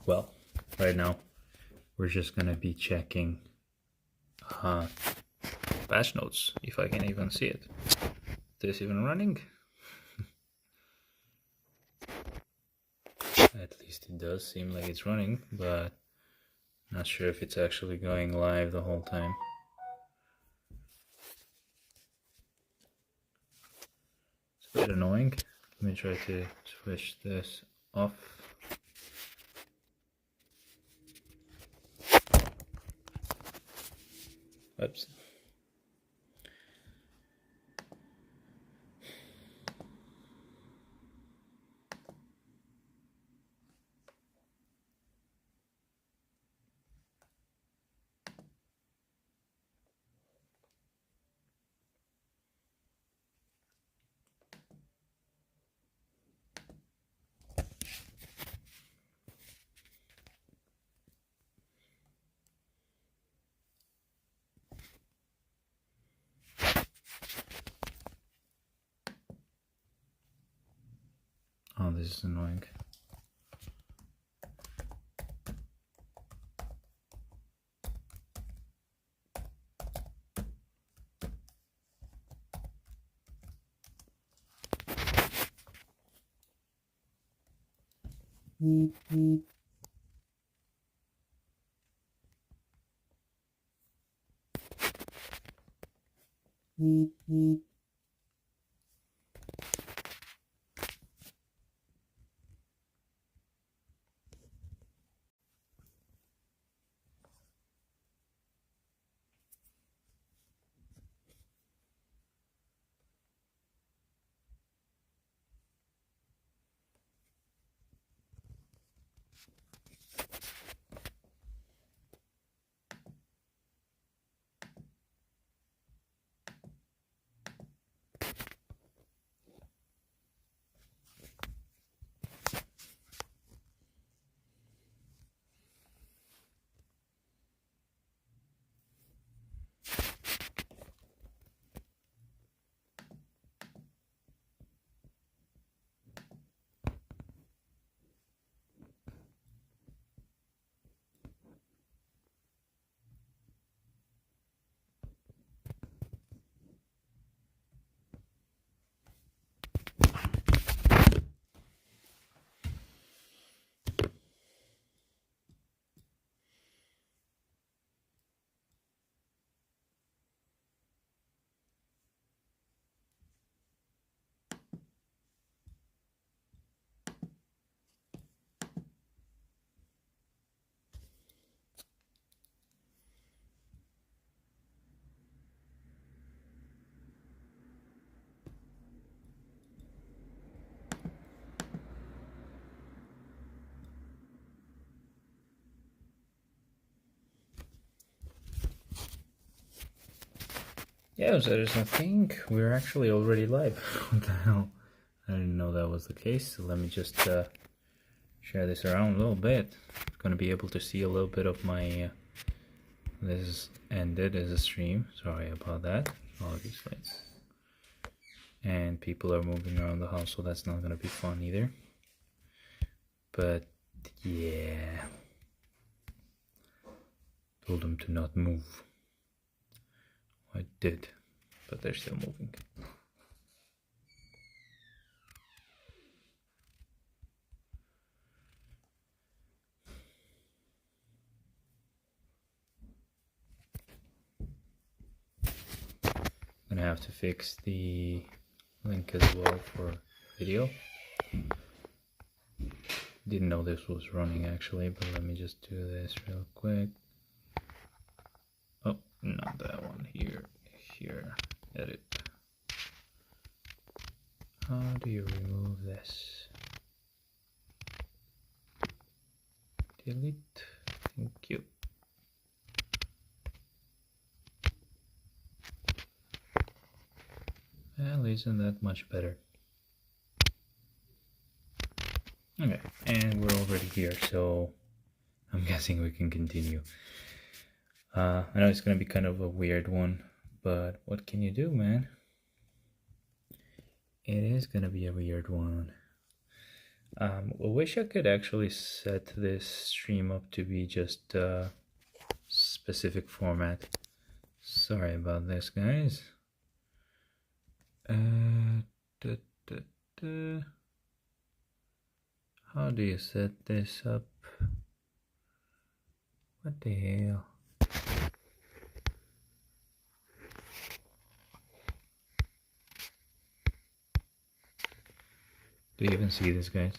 well, right now we're just gonna be checking patch notes, if I can even see it. Is this even running? At least it does seem like it's running, but not sure if it's actually going live the whole time. It's a bit annoying. Let me try to switch this off. Oops. Oh, this is annoying. Yeah, so I think we're actually already live. What the hell? I didn't know that was the case. So let me just share this around a little bit. I'm gonna be able to see a little bit of my. This ended as a stream. Sorry about that. All these lights. And people are moving around the house, so that's not gonna be fun either. But yeah, told them to not move. I did, but they're still moving. I'm gonna have to fix the link as well for video. Didn't know this was running actually, but let me just do this real quick. Oh, not that one. Here, edit. How do you remove this? Delete. Thank you. Well, isn't that much better? Okay, and we're already here, so I'm guessing we can continue. I know it's gonna be kind of a weird one, but what can you do, man? It is gonna be a weird one. I wish I could actually set this stream up to be just a specific format. Sorry about this, guys. Da, da, da. How do you set this up? What the hell? Do you even see this, guys?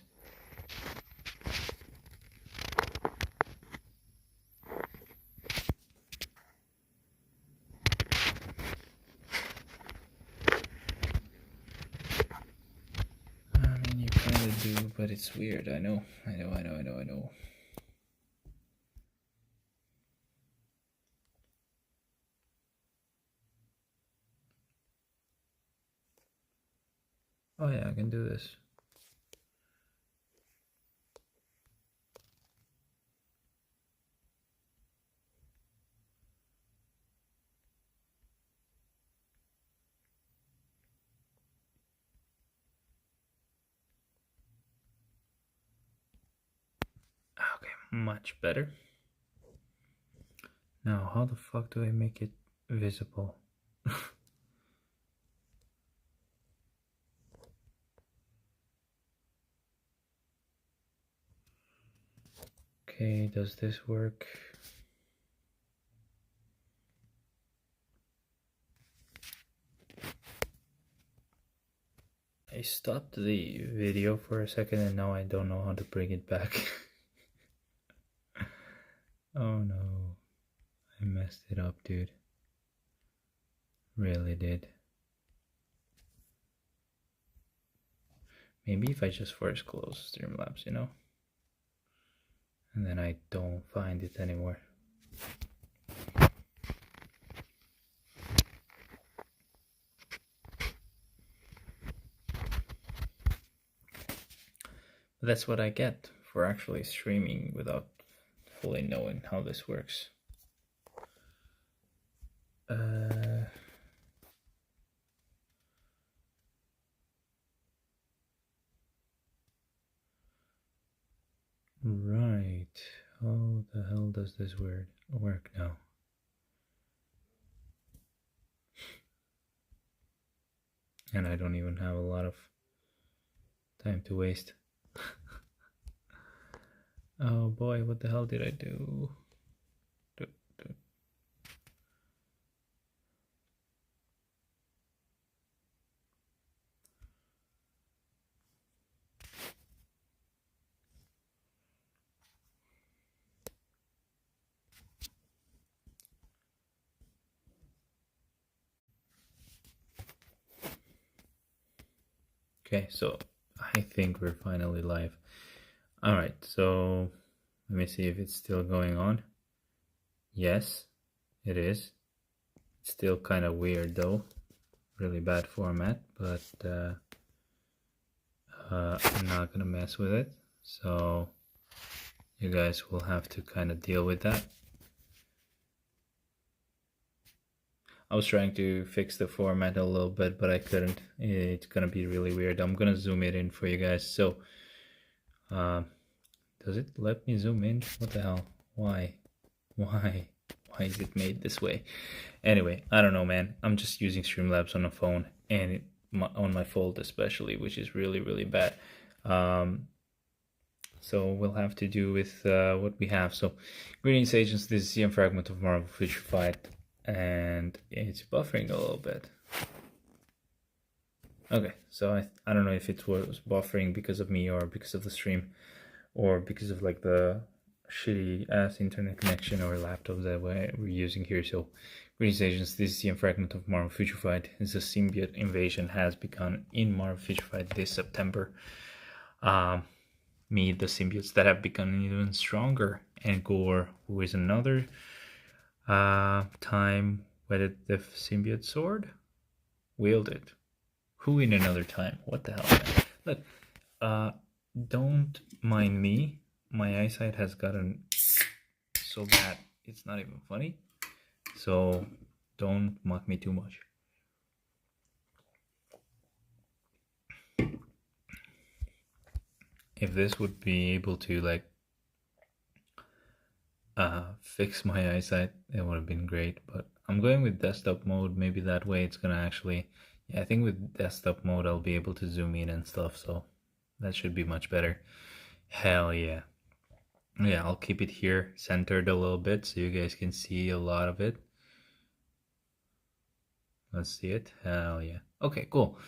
I mean, you kind of do, but it's weird. I know. Oh yeah, I can do this. Okay, much better. Now, how the fuck do I make it visible? Okay, does this work? I stopped the video for a second and now I don't know how to bring it back. Oh no, I messed it up, dude. Really did. Maybe if I just first close Streamlabs, you know? And then I don't find it anymore. But that's what I get for actually streaming without fully knowing how this works. Right. How the hell does this work now? And I don't even have a lot of time to waste. Oh boy, what the hell did I do? Okay, so I think we're finally live. Alright, so let me see if it's still going on. Yes, it is. It's still kind of weird though. Really bad format, but I'm not gonna mess with it. So you guys will have to kind of deal with that. I was trying to fix the format a little bit, but I couldn't. It's gonna be really weird. I'm gonna zoom it in for you guys. So, does it let me zoom in? What the hell? Why is it made this way? Anyway, I don't know, man. I'm just using Streamlabs on a phone and on my Fold especially, which is really bad. So we'll have to do with what we have. So, greetings agents, this is CM Fragment of Marvel Future Fight, and it's buffering a little bit. Okay, so I don't know if it was buffering because of me or because of the stream or because of like the shitty ass internet connection or laptop that we're using here. So greetings agents, this is CM Fragment of Marvel Future Fight. The symbiote invasion has begun in Marvel Future Fight this September. Meet the symbiotes that have become even stronger, and Gore, who is another time wielded the symbiote sword, wielded. Who in another time? What the hell, man? Look, don't mind me. My eyesight has gotten so bad it's not even funny. So don't mock me too much. if this would be able to like fix my eyesight, it would have been great. But I'm going with desktop mode. Maybe that way it's gonna actually, yeah, I think with desktop mode I'll be able to zoom in and stuff, so that should be much better. Hell yeah. Yeah, I'll keep it here centered a little bit so you guys can see a lot of it. Let's see it. Hell yeah. Okay, cool.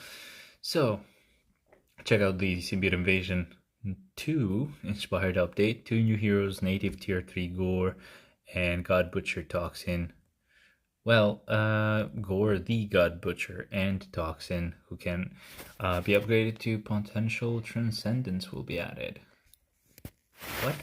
So check out the Symbiote Invasion 2 inspired update. 2 new heroes, native tier 3 Gore and God Butcher Toxin. Well, Gore the God Butcher and Toxin, who can be upgraded to potential transcendence, will be added. What?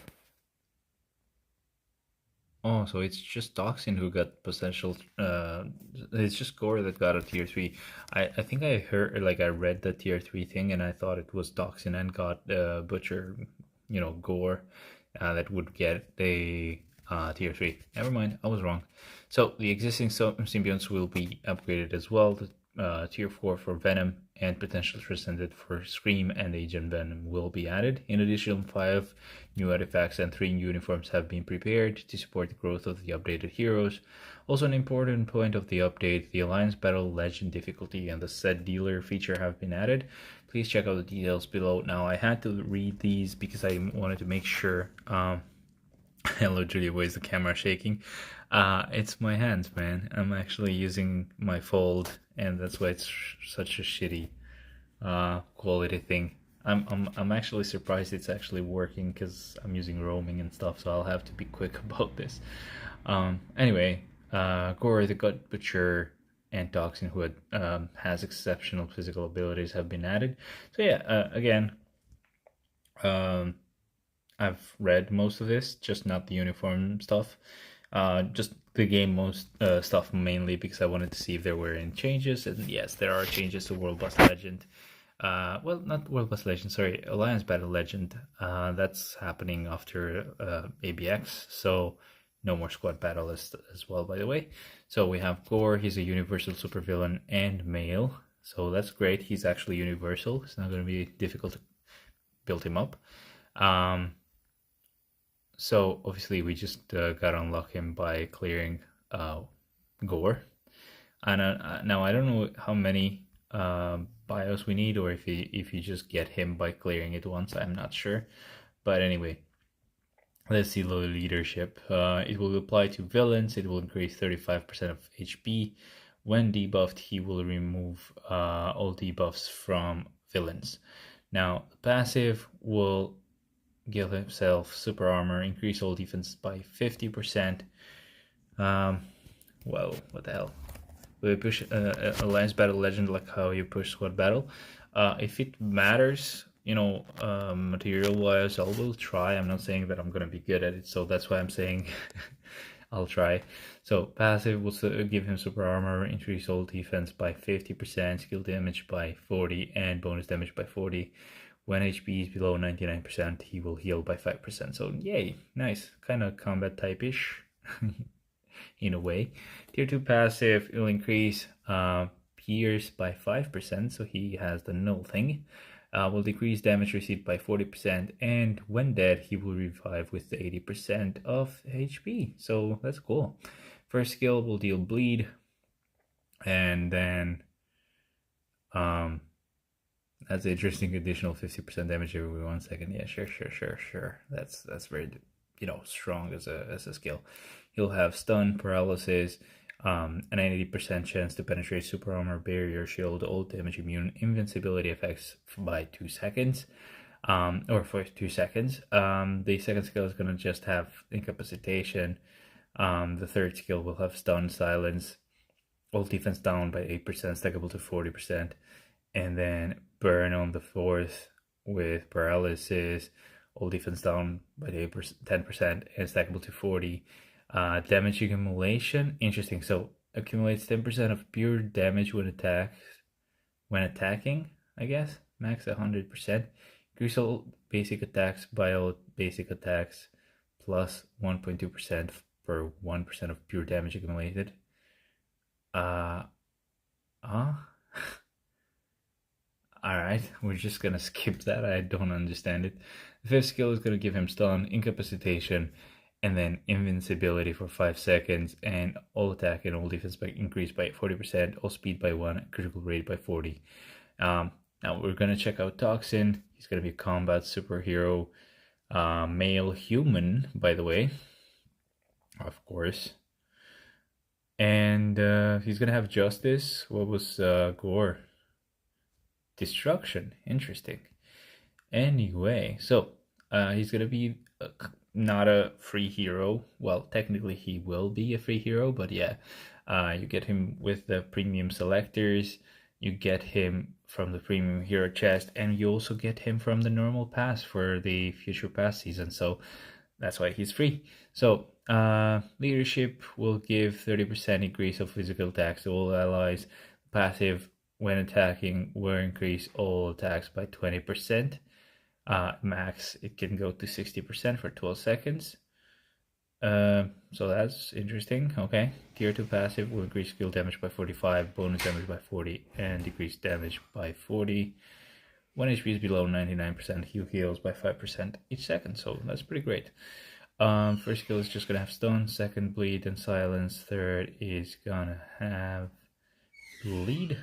Oh, so it's just Toxin who got potential. It's just Gore that got a tier 3. I think I heard, like, I read the tier 3 thing and I thought it was Toxin and got Butcher, you know, Gore, that would get a tier 3. Never mind, I was wrong. So the existing symbionts will be upgraded as well. The tier 4 for Venom and potential transcendent for Scream and Agent Venom will be added. In addition, 5 new artifacts and 3 new uniforms have been prepared to support the growth of the updated heroes. Also, an important point of the update, the Alliance Battle Legend difficulty and the Set Dealer feature have been added. Please check out the details below. Now, I had to read these because I wanted to make sure. Hello, Julia. Why is the camera shaking? It's my hands, man. I'm actually using my Fold, and that's why it's such a shitty quality thing. I'm actually surprised it's actually working because I'm using roaming and stuff, so I'll have to be quick about this. Anyway, Gore the God Butcher and Toxin, who has exceptional physical abilities, have been added. So yeah, again, I've read most of this, just not the uniform stuff. Just the game most stuff mainly because I wanted to see if there were any changes. And yes, there are changes to World Boss Legend. Well, not World Boss Legend, sorry, Alliance Battle Legend. That's happening after ABX, so no more squad battle as well, by the way. So we have Gore, he's a universal supervillain and male. So that's great, he's actually universal. It's not going to be difficult to build him up. So obviously we just got to unlock him by clearing Gore. And now I don't know how many bios we need, or if you just get him by clearing it once. I'm not sure. But anyway, let's see the leadership. It will apply to villains. It will increase 35% of HP. When debuffed, he will remove all debuffs from villains. Now, the passive will give himself super armor, increase all defense by 50%. Well, what the hell? Will you push Alliance Battle Legend like how you push Squad Battle? If it matters, you know, material-wise, I will try. I'm not saying that I'm going to be good at it, so that's why I'm saying I'll try. So passive will give him super armor, increase all defense by 50%, skill damage by 40, and bonus damage by 40. When HP is below 99%, he will heal by 5%. So yay, nice, kind of combat type-ish in a way. Tier 2 passive will increase pierce by 5%, so he has the null thing. Will decrease damage received by 40%, and when dead, he will revive with the 80% of HP. So that's cool. First skill will deal bleed, and then that's an interesting additional 50% damage every 1 second. Yeah, sure. That's very, you know, strong as a skill. He'll have stun, paralysis, an 80% chance to penetrate super armor, barrier, shield, all damage, immune, invincibility effects by 2 seconds. Or for 2 seconds. The second skill is gonna just have incapacitation. The third skill will have stun, silence, all defense down by 8%, stackable to 40%. And then burn on the fourth with paralysis, all defense down by 10%, and stackable to 40. Damage accumulation, interesting. So accumulates 10% of pure damage when attacking, I guess. Max 100%. Increase all basic attacks by all basic attacks plus 1.2% per 1% of pure damage accumulated. Alright, we're just gonna skip that. I don't understand it. The fifth skill is gonna give him stun, incapacitation, and then invincibility for 5 seconds, and all attack and all defense increased by 40%, all speed by 1, critical rate by 40. Now we're gonna check out Toxin. He's gonna be a combat superhero, male human, by the way, of course. And he's gonna have justice. What was gore? Destruction. Interesting. Anyway, so he's gonna be not a free hero. Well, technically he will be a free hero, but yeah, you get him with the premium selectors. You get him from the premium hero chest, and you also get him from the normal pass for the future pass season. So that's why he's free. So leadership will give 30% increase of physical attacks to all allies. Passive, when attacking, will increase all attacks by 20%. Max, it can go to 60% for 12 seconds. So that's interesting. Okay, tier 2 passive will increase skill damage by 45, bonus damage by 40, and decrease damage by 40. When HP is below 99%, he heals by 5% each second, so that's pretty great. First skill is just gonna have stun, second bleed and silence, third is gonna have bleed,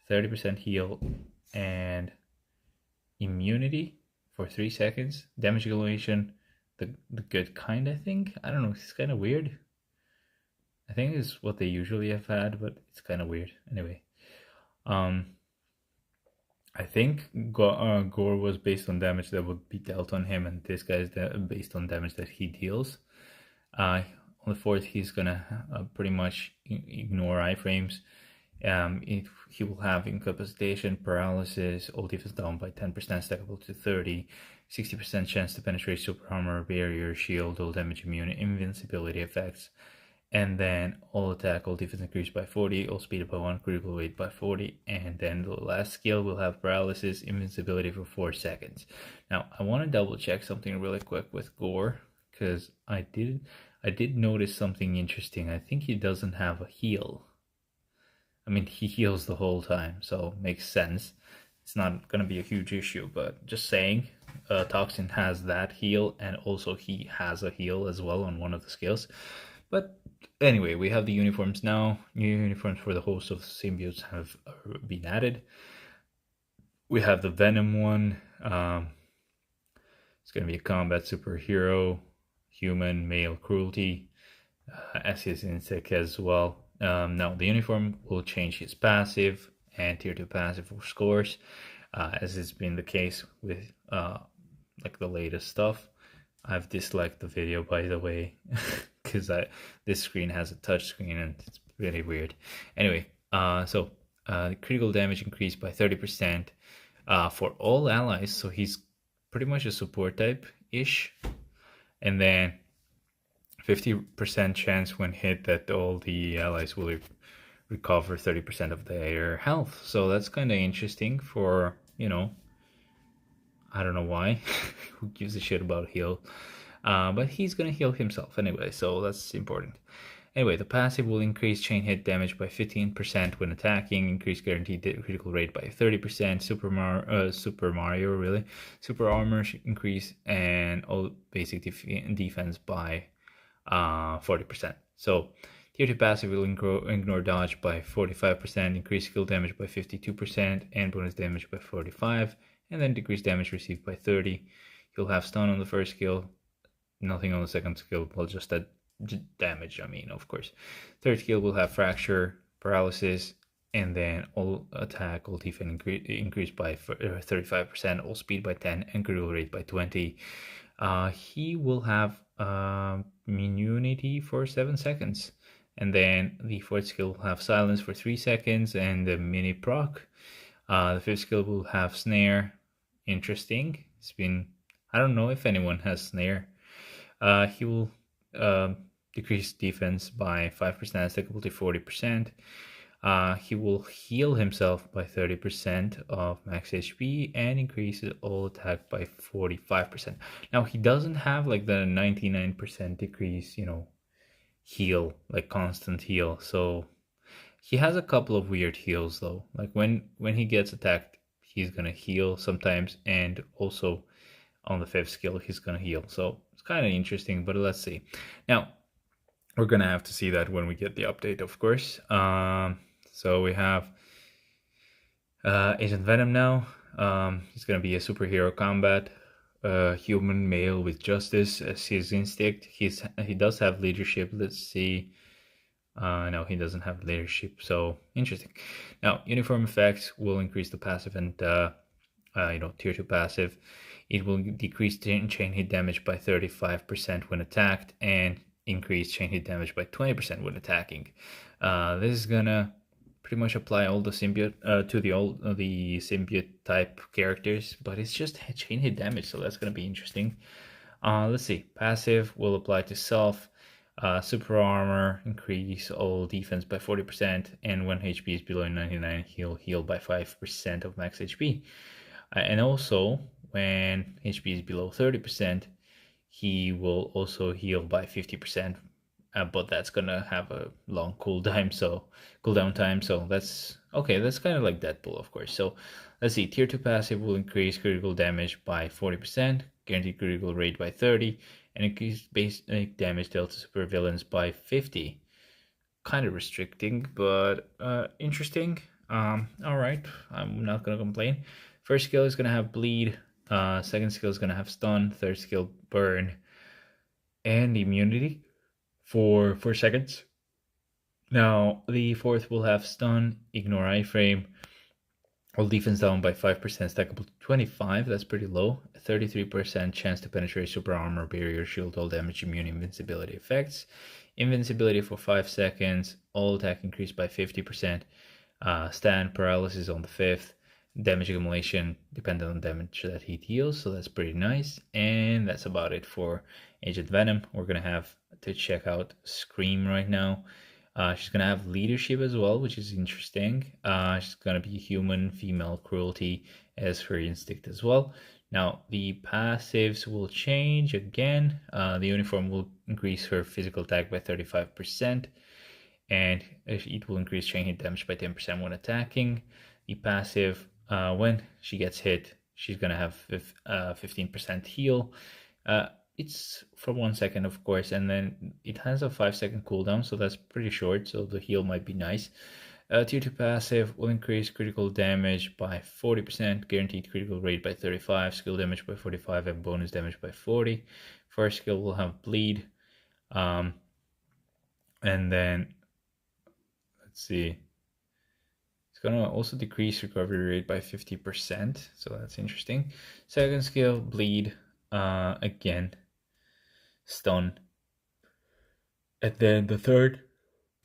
30% heal, and immunity for 3 seconds, damage accumulation, the good kind, I think. I don't know, it's kind of weird. I think it's what they usually have had, but it's kind of weird. Anyway, I think gore was based on damage that would be dealt on him, and this guy is based on damage that he deals. On the fourth, he's gonna pretty much ignore iframes. He will have incapacitation, paralysis, all defense down by 10%, stackable to 30, 60% chance to penetrate super armor, barrier, shield, all damage immune, invincibility effects, and then all attack, all defense increased by 40, all speed by 1, critical weight by 40, and then the last skill will have paralysis, invincibility for 4 seconds. Now, I want to double check something really quick with gore, because I did notice something interesting. I think he doesn't have a heal. I mean, he heals the whole time, so makes sense. It's not going to be a huge issue, but just saying, Toxin has that heal, and also he has a heal as well on one of the skills. But anyway, we have the uniforms now. New uniforms for the host of symbiotes have been added. We have the Venom one. It's going to be a combat superhero, human, male cruelty, as his insect as well. Now the uniform will change his passive and tier 2 passive for scores, as has been the case with like the latest stuff. I've disliked the video, by the way, because this screen has a touch screen and it's really weird. Anyway, so critical damage increased by 30% for all allies, so he's pretty much a support type-ish. And then 50% chance when hit that all the allies will recover 30% of their health. So that's kind of interesting for, you know, I don't know why. Who gives a shit about heal? But he's gonna heal himself anyway, so that's important. Anyway, the passive will increase chain hit damage by 15% when attacking, increase guaranteed critical rate by 30%, Super armor increase, and all basic defense by 40%. So tier 2 passive will ignore dodge by 45%, increase skill damage by 52%, and bonus damage by 45%, and then decrease damage received by 30%. You'll have stun on the first skill, nothing on the second skill, well, just that damage, I mean, of course. Third skill will have fracture, paralysis, and then all attack, all defense increase by 35%, all speed by 10, and critical rate by 20. He will have immunity for 7 seconds, and then the fourth skill will have silence for 3 seconds and the mini proc. The fifth skill will have snare. Interesting. It's been, I don't know if anyone has snare. He will decrease defense by 5%, stackable to 40%. He will heal himself by 30% of max HP and increases all attack by 45%. Now he doesn't have like the 99% decrease, you know, heal, like constant heal. So he has a couple of weird heals though. Like when he gets attacked, he's gonna heal sometimes, and also on the 5th skill he's gonna heal. So it's kind of interesting, but let's see. Now we're gonna have to see that when we get the update, of course. So we have Agent Venom now. He's gonna be a superhero combat human male with justice as his instinct. He does have leadership. Let's see. No, he doesn't have leadership, so interesting. Now, uniform effects will increase the passive and tier 2 passive. It will decrease chain hit damage by 35% when attacked, and increase chain hit damage by 20% when attacking. This is gonna pretty much apply all the symbiote to the symbiote type characters, but it's just chain hit damage, so that's gonna be interesting. Let's see. Passive will apply to self. Super armor, increase all defense by 40%, and when HP is below 99, he'll heal by 5% of max HP. And also, when HP is below 30%, he will also heal by 50%, but that's gonna have a long cooldown time, so that's okay. That's kind of like Deadpool, of course. So let's see. Tier 2 passive will increase critical damage by 40%, guaranteed critical rate by 30%, and increase basic damage dealt to super villains by 50%. Kind of restricting, but interesting. All right, I'm not gonna complain. First skill is gonna have bleed. Second skill is gonna have stun. Third skill burn, and immunity for 4 seconds. Now the fourth will have stun, ignore iframe, all defense down by 5%, stackable to 25. That's pretty low. 33% chance to penetrate super armor, barrier, shield, all damage, immune, invincibility effects. Invincibility for 5 seconds. All attack increased by 50%. Stand paralysis on the 5th. Damage accumulation dependent on damage that he deals. So that's pretty nice. And that's about it for Agent Venom. We're gonna have to check out Scream right now. She's gonna have leadership as well, which is interesting. She's gonna be human, female, cruelty as her instinct as well. Now the passives will change again. The uniform will increase her physical attack by 35%, and it will increase chain hit damage by 10% when attacking. The passive, when she gets hit, she's gonna have 15% heal. It's for 1 second, of course, and then it has a 5-second cooldown, so that's pretty short, so the heal might be nice. Tier 2 passive will increase critical damage by 40%, guaranteed critical rate by 35%, skill damage by 45%, and bonus damage by 40%. First skill will have bleed. And then, let's see, it's gonna also decrease recovery rate by 50%, so that's interesting. Second skill, bleed, again, stun. And then the third,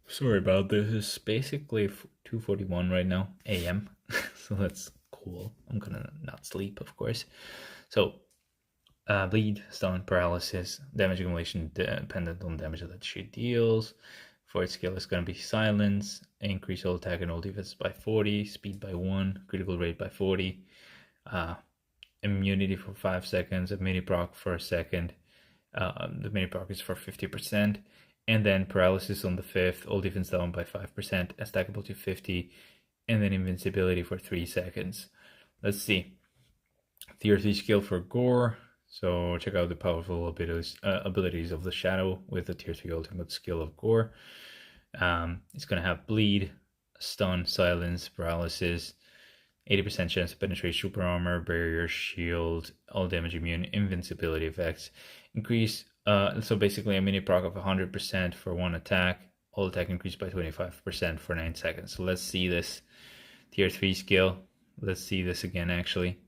sorry about this, is basically 2:41 right now AM. So that's cool. I'm gonna not sleep, of course. So bleed, stun, paralysis, damage accumulation dependent on damage that she deals. Fourth skill is gonna be silence, increase all attack and all defense by 40, speed by 1, critical rate by 40, immunity for 5 seconds, a mini proc for a second. The mini proc is for 50%, and then paralysis on the 5th, all defense down by 5%, stackable to 50, and then invincibility for 3 seconds. Let's see. Tier 3 skill for gore. So check out the powerful abilities of the Shadow with the Tier 3 ultimate skill of gore. It's gonna have bleed, stun, silence, paralysis, 80% chance to penetrate super armor, barrier, shield, all damage immune, invincibility effects. Increase, so basically a mini proc of 100% for 1 attack. All attack increased by 25% for 9 seconds. So let's see this Tier 3 skill. Let's see this again, actually.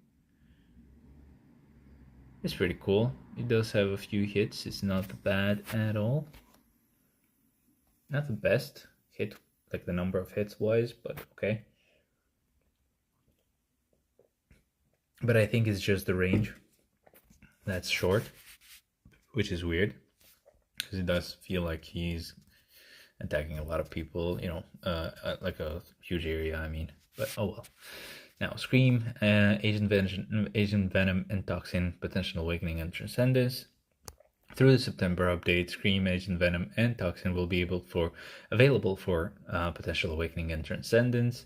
It's pretty cool. It does have a few hits. It's not bad at all. Not the best hit, like the number of hits wise, but okay. But I think it's just the range that's short, which is weird, because it does feel like he's attacking a lot of people, you know, like a huge area, I mean, but oh well. Now, Scream, Agent Venom, and Toxin, Potential Awakening and Transcendence. Through the September update, Scream, Agent Venom, and Toxin will be available for Potential Awakening and Transcendence.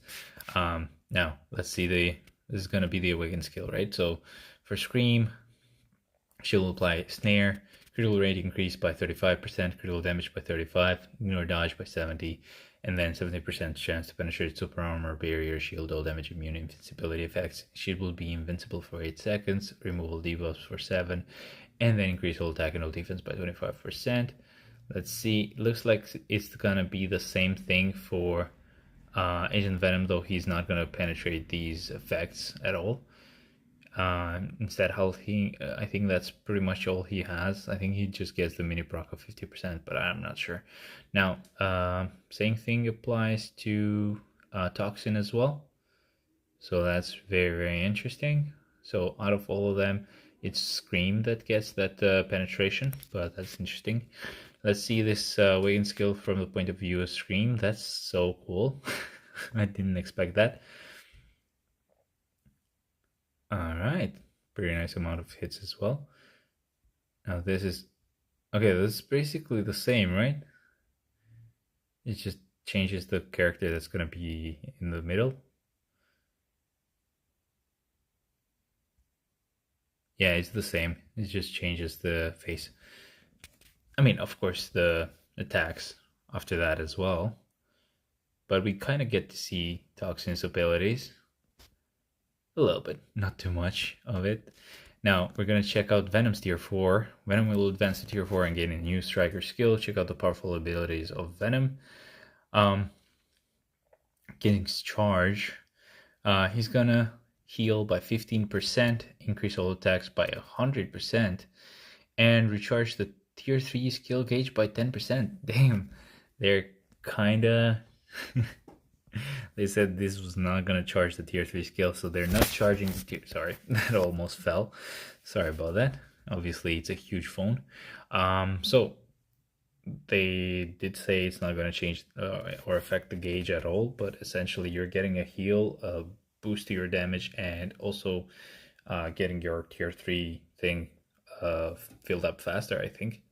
Now, let's see the This is going to be the awaken skill, right? So for Scream, she'll apply Snare, critical rate increase by 35%, critical damage by 35, ignore dodge by 70, and then 70% chance to penetrate super armor, barrier, shield, all damage, immune, invincibility effects. She will be invincible for 8 seconds, removal debuffs for 7, and then increase all attack and all defense by 25%. Let's see, looks like it's gonna be the same thing for Agent Venom, though he's not gonna penetrate these effects at all. Instead, I think that's pretty much all he has. I think he just gets the mini proc of 50%, but I'm not sure. Now, same thing applies to Toxin as well. So that's very, very interesting. So out of all of them, it's Scream that gets that penetration, but that's interesting. Let's see this Wagon skill from the point of view of Scream. That's so cool. I didn't expect that. Alright, pretty nice amount of hits as well. Now this is basically the same, right? It just changes the character that's gonna be in the middle. Yeah, it's the same. It just changes the face. I mean, of course, the attacks after that as well. But we kind of get to see Toxin's abilities. A little bit, not too much of it. Now, we're going to check out Venom Steer 4. Venom will advance to Tier 4 and gain a new striker skill. Check out the powerful abilities of Venom. Getting Charge. He's going to heal by 15%, increase all attacks by 100%, and recharge the Tier 3 skill gauge by 10%. Damn, they're kind of... They said this was not going to charge the Tier 3 skill, so they're not charging the tier... Sorry, that almost fell. Sorry about that. Obviously, it's a huge phone. So, they did say it's not going to change or affect the gauge at all, but essentially you're getting a heal, a boost to your damage, and also getting your Tier 3 thing filled up faster, I think.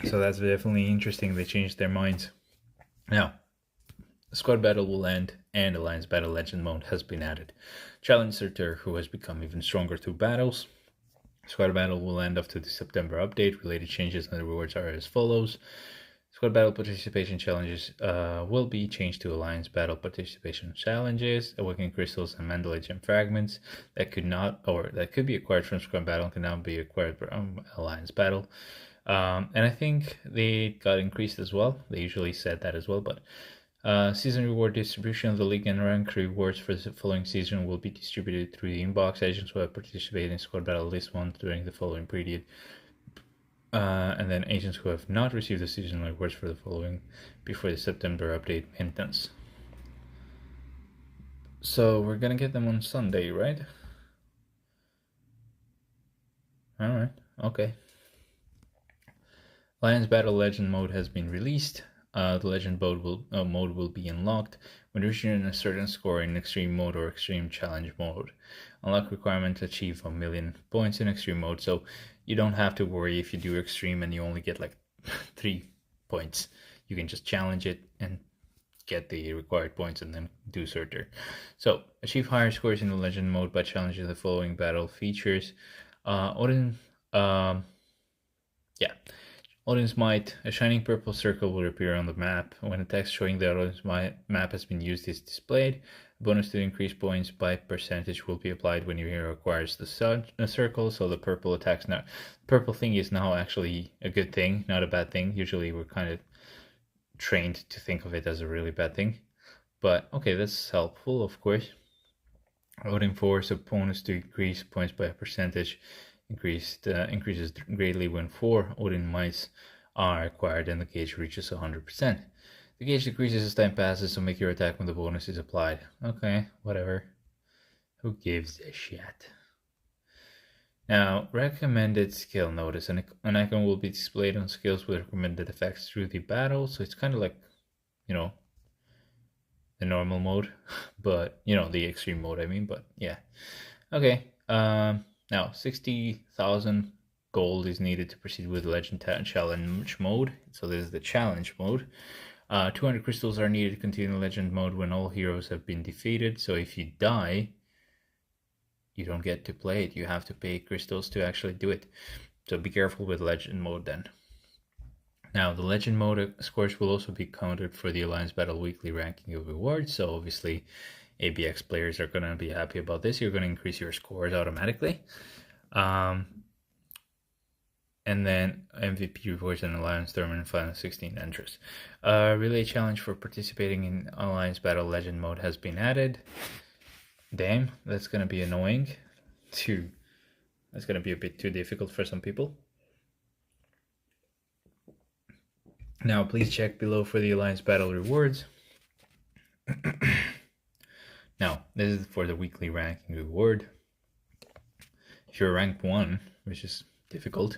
So that's definitely interesting. They changed their minds. Now, the squad battle will end and Alliance Battle Legend mode has been added. Challenge Surtur, who has become even stronger through battles. Squad battle will end after the September update. Related changes and the rewards are as follows. Squad battle participation challenges will be changed to Alliance battle participation challenges. Awakening crystals and Mandalay gem fragments that could be acquired from squad battle can now be acquired from Alliance battle. And I think they got increased as well. They usually said that as well, but season reward distribution of the league and rank rewards for the following season will be distributed through the inbox. Agents who have participated in squad battle this month during the following period. And then agents who have not received the seasonal rewards for the following before the September update maintenance. So we're gonna get them on Sunday, right? Alright, okay. Alliance Battle Legend mode has been released. The Legend mode will be unlocked when reaching a certain score in Extreme mode or Extreme Challenge mode. Unlock requirement to achieve 1,000,000 points in Extreme mode, so you don't have to worry if you do Extreme and you only get like 3 points. You can just challenge it and get the required points and then do Surtur. So, achieve higher scores in the Legend mode by challenging the following battle features. Odin's Might. A shining purple circle will appear on the map. When a text showing the Odin's map has been used is displayed, a bonus to increase points by percentage will be applied when your hero acquires the circle, so the purple attacks now. Purple thing is now actually a good thing, not a bad thing. Usually we're kind of trained to think of it as a really bad thing. But okay, that's helpful, of course. Odin Force, a bonus to increase points by a percentage. Increases greatly when 4 Odin Mites are acquired and the gauge reaches 100%. The gauge decreases as time passes, so make your attack when the bonus is applied. Okay, whatever. Who gives a shit? Now, recommended skill notice. An icon will be displayed on skills with recommended effects through the battle, so it's kind of like, the normal mode, but, the extreme mode, I mean, but yeah. Okay, now, 60,000 gold is needed to proceed with Legend Challenge mode. So this is the challenge mode. 200 crystals are needed to continue legend mode when all heroes have been defeated. So if you die, you don't get to play it. You have to pay crystals to actually do it. So be careful with legend mode then. Now, the legend mode scores will also be counted for the Alliance Battle Weekly ranking of rewards. So obviously, ABX players are going to be happy about this. You're going to increase your scores automatically. And then MVP rewards and Alliance Tournament Final 16 entries. Relay challenge for participating in Alliance Battle Legend mode has been added. Damn, that's going to be annoying. That's going to be a bit too difficult for some people. Now, please check below for the Alliance Battle rewards. Now, this is for the weekly ranking reward. If you're rank 1, which is difficult,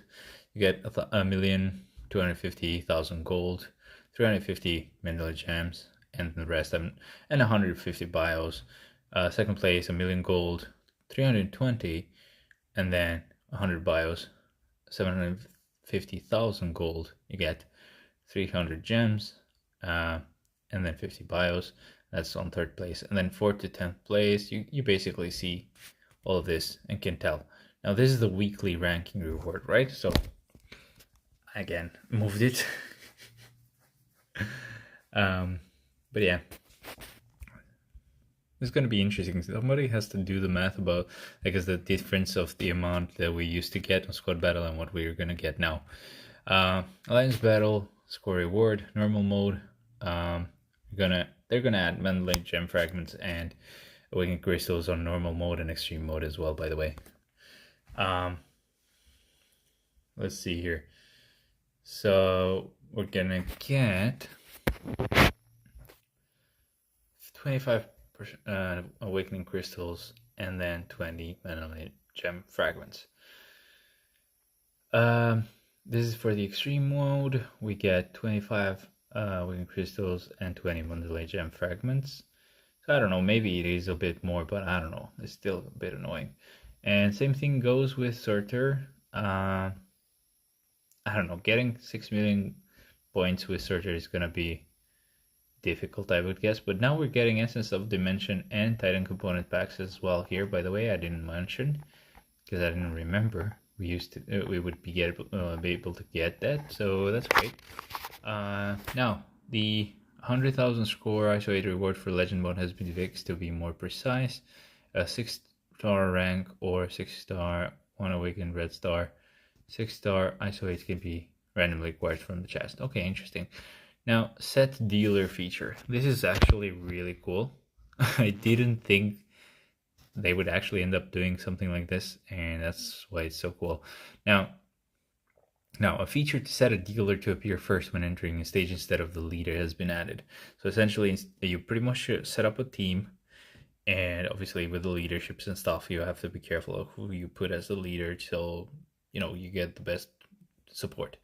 you get 1,250,000 gold, 350 mineral gems, and the rest, and 150 bios. Second place, 1,000,000 gold, 320, and then 100 bios, 750,000 gold. You get 300 gems, and then 50 bios. That's on third place. And then 4th to 10th place, you basically see all of this and can tell. Now this is the weekly ranking reward, right? So again, moved it. But yeah, it's going to be interesting. Somebody has to do the math about, I guess, the difference of the amount that we used to get on squad battle and what we're going to get now. Alliance battle score reward, normal mode. They're gonna add mandate gem fragments and awakened crystals on normal mode and extreme mode as well, by the way. Let's see here. So we're gonna get 25 awakening crystals and then 20 mandate gem fragments. This is for the extreme mode. We get 25 awakening crystals and 20 mandate gem fragments. So I don't know, maybe it is a bit more, but I don't know. It's still a bit annoying. And same thing goes with Surtur. I don't know, getting 6 million points with Surtur is gonna be difficult, I would guess. But now we're getting Essence of Dimension and Titan component packs as well here. By the way, I didn't mention because I didn't remember. We would be able to get that, so that's great. Now the 100,000 score ISO 8 reward for legend mode has been fixed to be more precise. A 6-star rank or 6-star 1 awakened red star. 6-star ISO 8 can be randomly acquired from the chest. Okay, interesting. Now, set dealer feature. This is actually really cool. I didn't think they would actually end up doing something like this, and that's why it's so cool. Now, a feature to set a dealer to appear first when entering a stage instead of the leader has been added. So essentially, you pretty much set up a team, and obviously with the leaderships and stuff, you have to be careful of who you put as the leader, so you get the best support.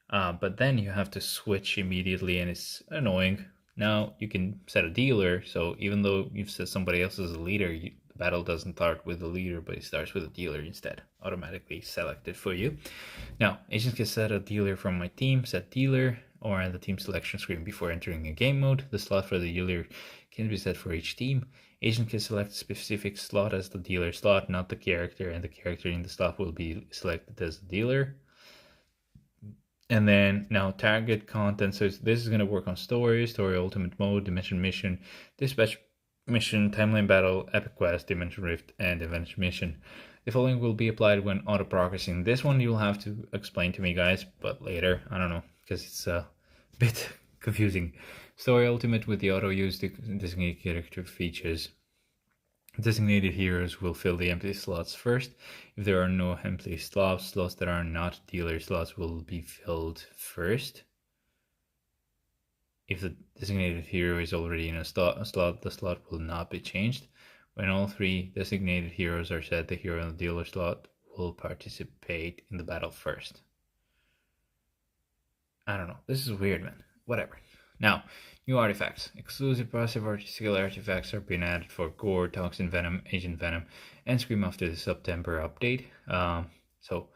But then you have to switch immediately, and it's annoying. Now you can set a dealer, so even though you've set somebody else as a leader, the battle doesn't start with the leader, but it starts with a dealer instead, automatically selected for you. Now, agents can set a dealer from my team, set dealer, or on the team selection screen before entering a game mode. The slot for the dealer can be set for each team. Agent can select a specific slot as the dealer slot, not the character, and the character in the slot will be selected as the dealer. And then now target content. So this is going to work on story ultimate mode, dimension mission, dispatch mission, timeline battle, epic quest, dimension rift, and adventure mission. The following will be applied when auto progressing. This one you'll have to explain to me, guys, but later. I don't know, because it's a bit confusing. Story ultimate with the auto use designated character features. Designated heroes will fill the empty slots first. If there are no empty slots that are not dealer slots will be filled first. If the designated hero is already in a slot, the slot will not be changed. When all 3 designated heroes are set, the hero in the dealer slot will participate in the battle first. I don't know. This is weird, man. Whatever. Now, new artifacts. Exclusive passive skill artifacts are being added for Gore, Toxin, Venom, Agent Venom, and Scream after the September update. So,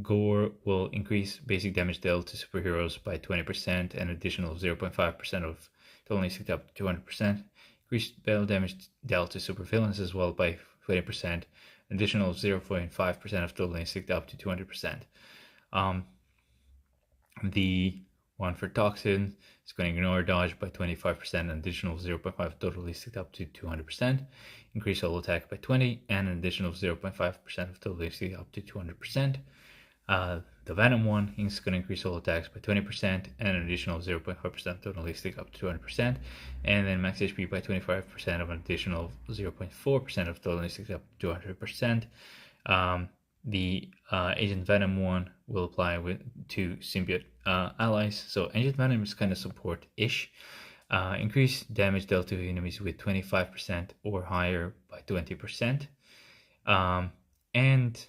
Gore will increase basic damage dealt to superheroes by 20%, and additional 0.5% of total instinct up to 200%. Increase battle damage dealt to supervillains as well by 20%, additional 0.5% of total instinct up to 200%. The one for Toxin is going to ignore dodge by 25%, an additional 0.5 total instinct up to 200%. Increase solo attack by 20, and an additional 0.5% of total instinct up to 200%. The Venom one is going to increase all attacks by 20% and an additional 0.5% total instinct up to 200%, and then max HP by 25% of an additional 0.4% of total instinct up to 200%. The Agent Venom one will apply to symbiote allies. So Agent Venom is kind of support-ish. Increase damage dealt to enemies with 25% or higher by 20%. And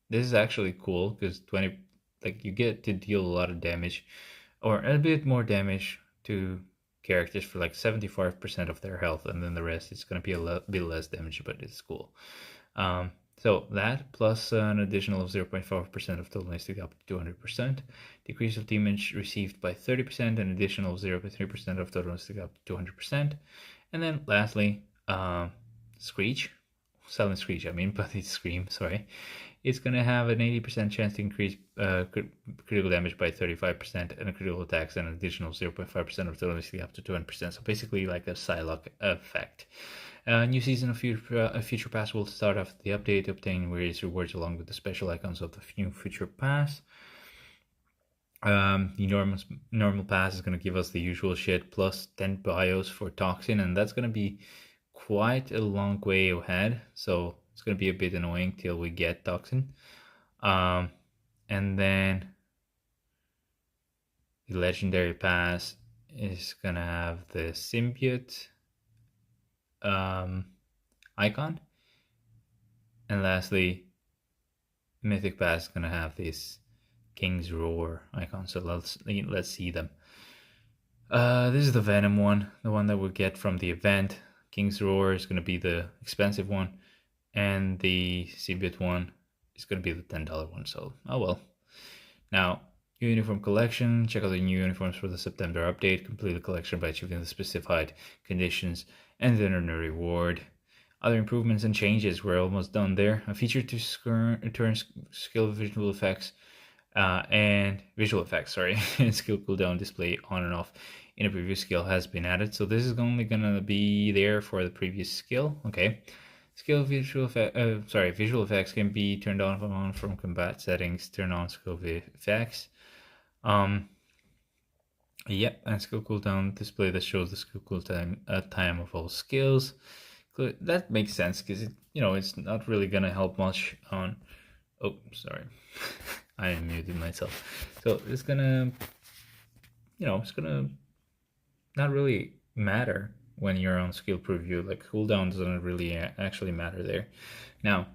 this is actually cool because you get to deal a lot of damage, or a bit more damage to characters for like 75% of their health, and then the rest is going to be a bit less damage, but it's cool. So that plus an additional of 0.5% of total instinct up to 200%, decrease of damage received by 30%, an additional 0.3% of total instinct up to 200%, and then lastly, Screech, Silent Screech, but it's Scream, sorry. It's going to have an 80% chance to increase critical damage by 35% and a critical attacks and an additional 0.5% of total instinct up to 200%. So basically like a Psylocke effect. New season of Future Pass will start after the update, obtaining various rewards along with the special icons of the new Future Pass. The normal pass is going to give us the usual shit plus 10 bios for Toxin, and that's going to be quite a long way ahead, so it's going to be a bit annoying till we get Toxin. And then the Legendary Pass is going to have the Symbiote icon. And lastly, Mythic Pass is going to have this King's Roar icon. So let's see them. This is the Venom one, the one that we'll get from the event. King's Roar is going to be the expensive one, and the Symbiote one is going to be the $10 one, so oh well. Now, new uniform collection. Check out the new uniforms for the September update. Complete the collection by achieving the specified conditions and then earn a reward. Other improvements and changes, we're almost done there. A feature to turn skill visual effects and skill cooldown display on and off in a previous skill has been added. So this is only gonna be there for the previous skill. Okay. Visual effects can be turned on from combat settings. Turn on skill effects. Yep, and skill cooldown display that shows the skill cooldown time of all skills. That makes sense because it's not really gonna help much on. Oh, sorry, I muted myself. So it's gonna, it's gonna not really matter when you're on skill preview. Like cooldown doesn't really actually matter there. Now,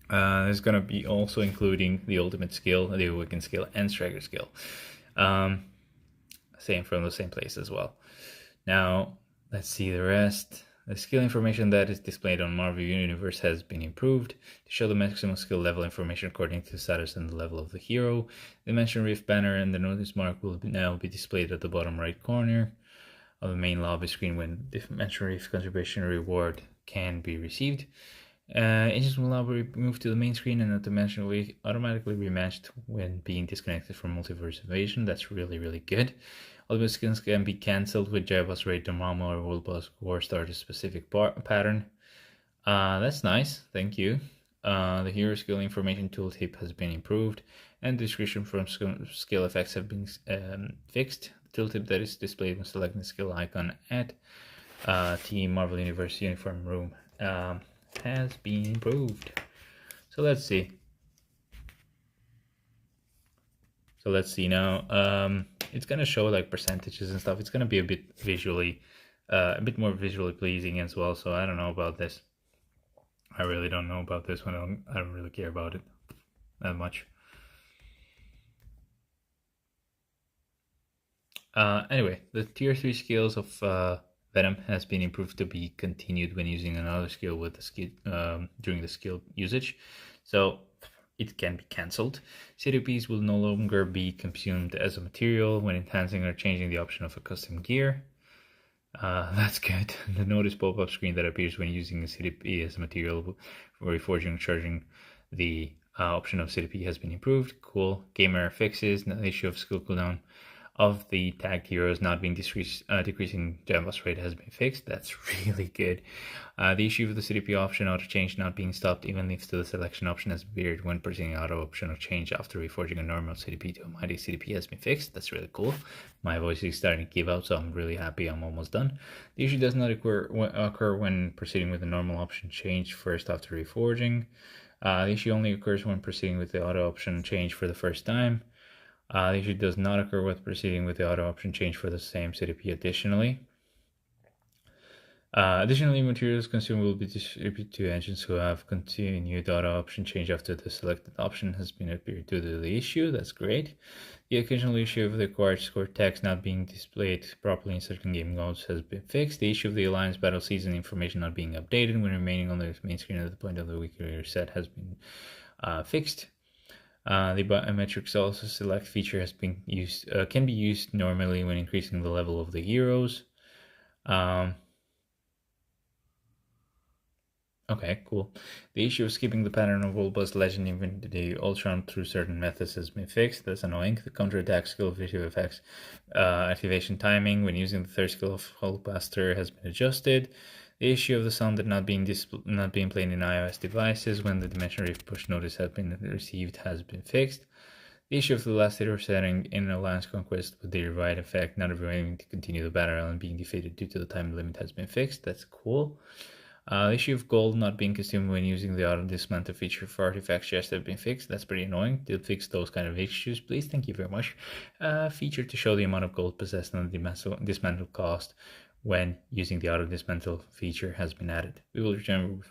it's gonna be also including the ultimate skill, the awakened skill, and striker skill. Same from the same place as well. Now, let's see the rest. The skill information that is displayed on Marvel Universe has been improved to show the maximum skill level information according to the status and the level of the hero. The Dimension Rift banner and the notice mark will now be displayed at the bottom right corner of the main lobby screen when Dimension Rift contribution reward can be received. Agents will now be moved to the main screen, and the Dimension will be automatically rematched when being disconnected from Multiverse Invasion. That's really, really good. Ultimate skills can be cancelled with Jabba's Raid Dormammu or World Boss War start a specific pattern. That's nice, thank you. The hero skill information tooltip has been improved, and description from skill effects have been fixed. The tooltip that is displayed when selecting the skill icon at Team Marvel Universe Uniform Room has been improved. So let's see. Now. It's gonna show like percentages and stuff. It's gonna be a bit more visually pleasing as well. So I don't know about this. I really don't know about this one. I don't really care about it that much. Anyway, the tier 3 skills of Venom has been improved to be continued when using another skill with the skill during the skill usage. So it can be cancelled. CDPs will no longer be consumed as a material when enhancing or changing the option of a custom gear. That's good. The notice pop-up screen that appears when using a CDP as a material for reforging or charging the option of CDP has been improved. Cool. Game error fixes. The issue of skill cooldown of the tagged heroes not being decreasing gem loss rate has been fixed. That's really good. The issue of the CDP option auto change not being stopped even if the selection option has appeared when pressing auto option or change after reforging a normal CDP to a mighty CDP has been fixed. That's really cool. My voice is starting to give out, so I'm really happy I'm almost done. The issue does not occur when proceeding with the normal option change first after reforging. The issue only occurs when proceeding with the auto option change for the first time. The issue does not occur with proceeding with the auto option change for the same CDP additionally. Additionally, materials consumed will be distributed to engines who have continued auto option change after the selected option has been appeared due to the issue. That's great. The occasional issue of the required score text not being displayed properly in certain game modes has been fixed. The issue of the Alliance battle season information not being updated when remaining on the main screen at the point of the weekly reset has been fixed. The biometrics also select feature has been used, can be used normally when increasing the level of the heroes. Okay, cool. The issue of skipping the pattern of Wolbus Legend even the Ultron through certain methods has been fixed. That's annoying. The counterattack skill visual effects activation timing when using the third skill of Hulkbuster has been adjusted. The issue of the sound not being played in iOS devices when the Dimension Rift push notice has been received has been fixed. The issue of the last hero setting in Alliance Conquest with the right effect not able to continue the battle and being defeated due to the time limit has been fixed. That's cool. The issue of gold not being consumed when using the auto dismantle feature for artifacts just have been fixed. That's pretty annoying. They'll fix those kind of issues, please. Thank you very much. Feature to show the amount of gold possessed and the dismantle cost when using the auto dismantle feature has been added. We will return with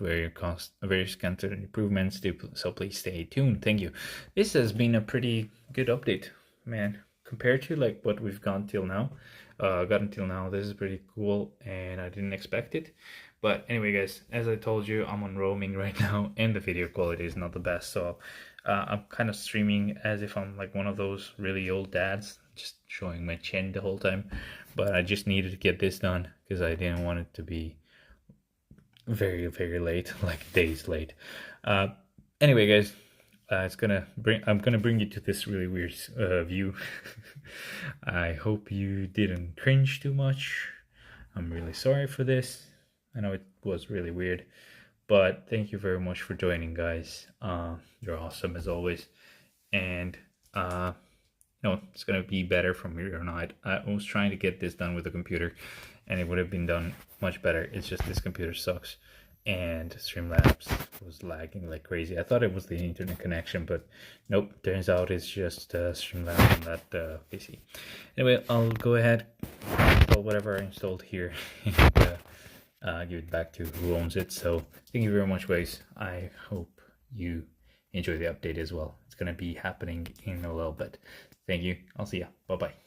various counter improvements, so please stay tuned. Thank you. This has been a pretty good update, man. Compared to like what we've gotten till now, this is pretty cool, and I didn't expect it. But anyway, guys, as I told you, I'm on roaming right now, and the video quality is not the best, so I'm kind of streaming as if I'm like one of those really old dads, just showing my chin the whole time. But I just needed to get this done because I didn't want it to be very, very late, like days late. Anyway, guys, I'm gonna bring you to this really weird view. I hope you didn't cringe too much. I'm really sorry for this. I know it was really weird, but thank you very much for joining, guys. You're awesome as always, and it's gonna be better from here on out. I was trying to get this done with a computer, and it would have been done much better. It's just this computer sucks, and Streamlabs was lagging like crazy. I thought it was the internet connection, but nope. Turns out it's just Streamlabs on that PC. Anyway, I'll go ahead, install whatever I installed here, and give it back to who owns it. So thank you very much, guys. I hope you enjoy the update as well. It's gonna be happening in a little bit. Thank you. I'll see ya. Bye bye.